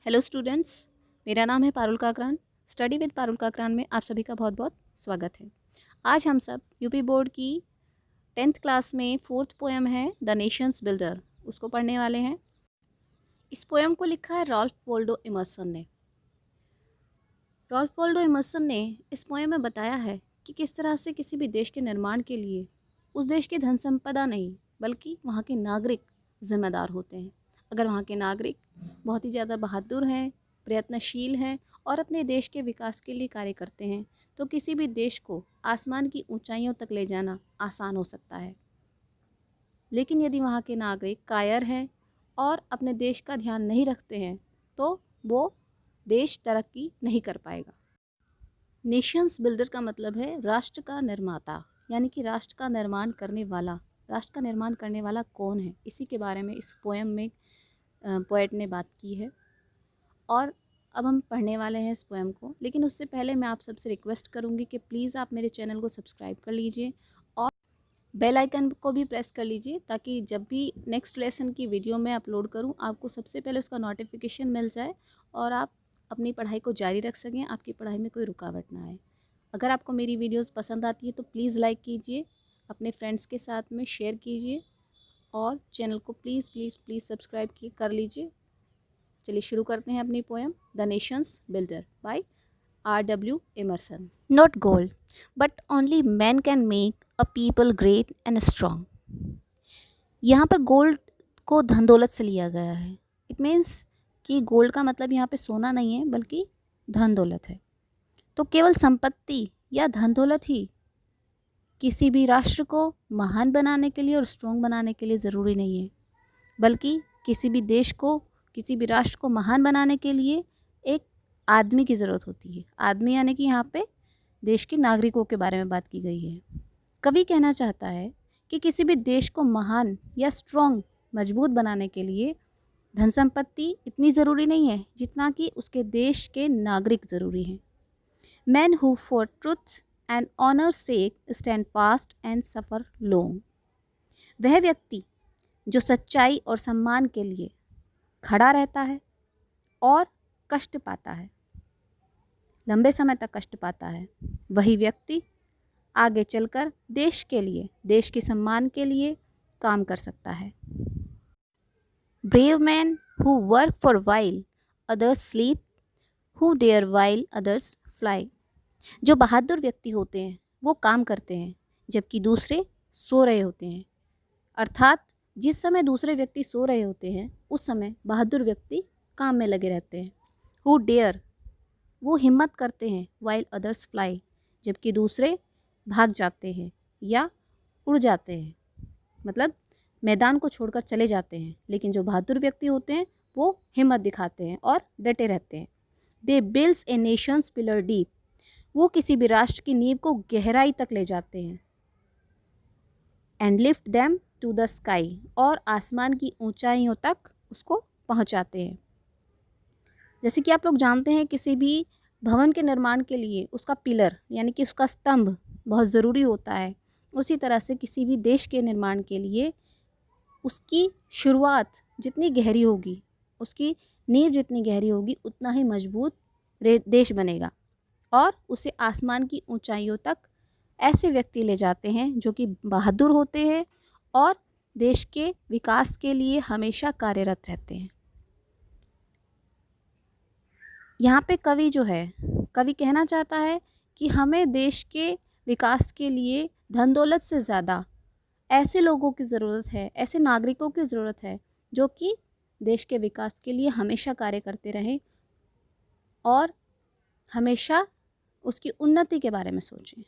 Hello students, मेरा नाम है पारुल काकरान। स्टडी विद पारुल काकरान में आप सभी का बहुत बहुत स्वागत है। आज हम सब यूपी बोर्ड की 10th क्लास में 4th पोएम है द नेशंस बिल्डर, उसको पढ़ने वाले हैं। इस पोएम को लिखा है रॉल्फ वॉल्डो इमर्सन ने। रॉल्फ वॉल्डो इमर्सन ने इस पोएम में बताया है कि किस तरह से किसी भी देश के निर्माण के लिए उस देश की धन संपदा नहीं बल्कि वहाँ के नागरिक जिम्मेदार होते हैं। अगर वहाँ के नागरिक बहुत ही ज़्यादा बहादुर हैं, प्रयत्नशील हैं और अपने देश के विकास के लिए कार्य करते हैं तो किसी भी देश को आसमान की ऊंचाइयों तक ले जाना आसान हो सकता है। लेकिन यदि वहाँ के नागरिक कायर हैं और अपने देश का ध्यान नहीं रखते हैं तो वो देश तरक्की नहीं कर पाएगा। नेशंस बिल्डर का मतलब है राष्ट्र का निर्माता, यानी कि राष्ट्र का निर्माण करने वाला। राष्ट्र का निर्माण करने वाला कौन है, इसी के बारे में इस पोएम में पोएट ने बात की है। और अब हम पढ़ने वाले हैं इस पोएम को, लेकिन उससे पहले मैं आप सबसे रिक्वेस्ट करूंगी कि प्लीज़ आप मेरे चैनल को सब्सक्राइब कर लीजिए और बेल आइकन को भी प्रेस कर लीजिए ताकि जब भी नेक्स्ट लेसन की वीडियो मैं अपलोड करूं आपको सबसे पहले उसका नोटिफिकेशन मिल जाए और आप अपनी पढ़ाई को जारी रख सकें, आपकी पढ़ाई में कोई रुकावट ना आए। अगर आपको मेरी वीडियोस पसंद आती है तो प्लीज़ लाइक कीजिए, अपने फ्रेंड्स के साथ में शेयर कीजिए और चैनल को प्लीज़ प्लीज़ प्लीज़ सब्सक्राइब कर लीजिए। चलिए शुरू करते हैं अपनी poem the nations builder by R.W. Emerson. Not gold, but only man can make a people great and strong. यहाँ पर गोल्ड को धन दौलत से लिया गया है। इट मीन्स कि गोल्ड का मतलब यहाँ पे सोना नहीं है बल्कि धन दौलत है। तो केवल संपत्ति या धन दौलत ही किसी भी राष्ट्र को महान बनाने के लिए और स्ट्रॉन्ग बनाने के लिए ज़रूरी नहीं है, बल्कि किसी भी देश को, किसी भी राष्ट्र को महान बनाने के लिए एक आदमी की ज़रूरत होती है। आदमी यानी कि यहाँ पे देश के नागरिकों के बारे में बात की गई है। कवि कहना चाहता है कि किसी भी देश को महान या स्ट्रॉन्ग, मजबूत बनाने के लिए धन संपत्ति इतनी ज़रूरी नहीं है जितना कि उसके देश के नागरिक ज़रूरी हैं। Man who for truth and honour sake stand fast and suffer long. वह व्यक्ति जो सच्चाई और सम्मान के लिए खड़ा रहता है और कष्ट पाता है, लंबे समय तक कष्ट पाता है, वही व्यक्ति आगे चलकर देश के लिए, देश के सम्मान के लिए काम कर सकता है। Brave man who work for while others sleep, who dare while others fly. जो बहादुर व्यक्ति होते हैं वो काम करते हैं जबकि दूसरे सो रहे होते हैं। अर्थात जिस समय दूसरे व्यक्ति सो रहे होते हैं उस समय बहादुर व्यक्ति काम में लगे रहते हैं। हु डेयर, वो हिम्मत करते हैं, वाइल अदर्स फ्लाई, जबकि दूसरे भाग जाते हैं या उड़ जाते हैं, मतलब मैदान को छोड़कर चले जाते हैं। लेकिन जो बहादुर व्यक्ति होते हैं वो हिम्मत दिखाते हैं और डटे रहते हैं। दे बिल्ड्स ए नेशंस पिलर डीप, वो किसी भी राष्ट्र की नींव को गहराई तक ले जाते हैं। And lift them to the sky, और आसमान की ऊंचाइयों तक उसको पहुंचाते हैं। जैसे कि आप लोग जानते हैं किसी भी भवन के निर्माण के लिए उसका पिलर यानी कि उसका स्तंभ बहुत ज़रूरी होता है, उसी तरह से किसी भी देश के निर्माण के लिए उसकी शुरुआत जितनी गहरी होगी, उसकी नींव जितनी गहरी होगी, उतना ही मजबूत देश बनेगा। और उसे आसमान की ऊंचाइयों तक ऐसे व्यक्ति ले जाते हैं जो कि बहादुर होते हैं और देश के विकास के लिए हमेशा कार्यरत रहते हैं। यहाँ पे कवि जो है, कवि कहना चाहता है कि हमें देश के विकास के लिए धन दौलत से ज़्यादा ऐसे लोगों की ज़रूरत है, ऐसे नागरिकों की ज़रूरत है जो कि देश के विकास के लिए हमेशा कार्य करते रहें और हमेशा उसकी उन्नति के बारे में सोचें।